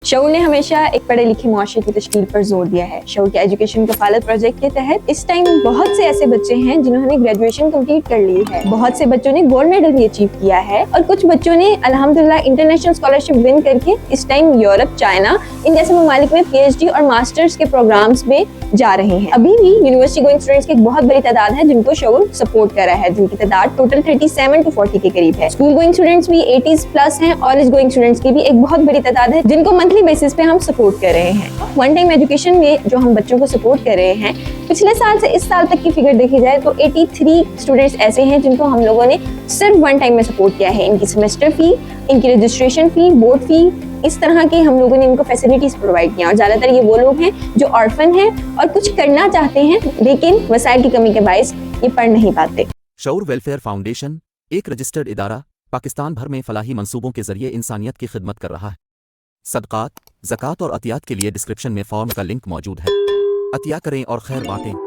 شعور نے ہمیشہ ایک پڑھے لکھے معاشرے کی تشکیل پر زور دیا ہے۔ شعور کے ایجوکیشن کفالت پروجیکٹ کے تحت اس ٹائم بہت سے ایسے بچے ہیں جنہوں نے گریجویشن کمپلیٹ کر لی ہے، بہت سے بچوں نے گولڈ میڈل بھی اچیو کیا ہے، اور کچھ بچوں نے الحمدللہ انٹرنیشنل اسکالرشپ ون کر کے اس ٹائم یورپ، چائنا ان جیسے ممالک میں پی ایچ ڈی اور ماسٹرز کے پروگرامز میں جا رہے ہیں۔ ابھی بھی یونیورسٹی گوئنگ اسٹوڈنٹس کی ایک بہت بڑی تعداد ہے جن کو شعور سپورٹ کر رہا ہے، جن کی تعداد ٹوٹل 37 to 40 کے قریب ہے۔ اسکول گوئنگ اسٹوڈنٹس بھی 80s پلس ہیں، کالج گوئنگ اسٹوڈنٹس کی بھی ایک بہت بڑی تعداد ہے جن کو منتھلی بیسس پہ ہم سپورٹ کر رہے ہیں۔ ون ٹائم ایجوکیشن میں جو ہم بچوں کو سپورٹ کر رہے ہیں، پچھلے سال سے اس سال تک کی فگر دیکھی جائے تو 83 اسٹوڈنٹس ایسے ہیں جن کو ہم لوگوں نے صرف ون ٹائم میں سپورٹ کیا ہے۔ ان کی سیمسٹر فی، ان کی رجسٹریشن فی، بورڈ فی، اس طرح کے ہم لوگوں نے ان کو فیسلٹیز پرووائڈ کیا، اور زیادہ تر یہ وہ لوگ ہیں جو آرفن ہیں اور کچھ کرنا چاہتے ہیں لیکن وسائل کی کمی کے باعث یہ پڑھ نہیں پاتے۔ شعور ویلفیئر فاؤنڈیشن ایک رجسٹرڈ ادارہ پاکستان بھر میں فلاحی منصوبوں کے ذریعے انسانیت کی خدمت کر رہا ہے۔ صدقات، زکوٰۃ اور عطیات کے لیے ڈسکرپشن میں فارم کا لنک موجود ہے۔ عطیہ کریں اور خیر بانٹیں۔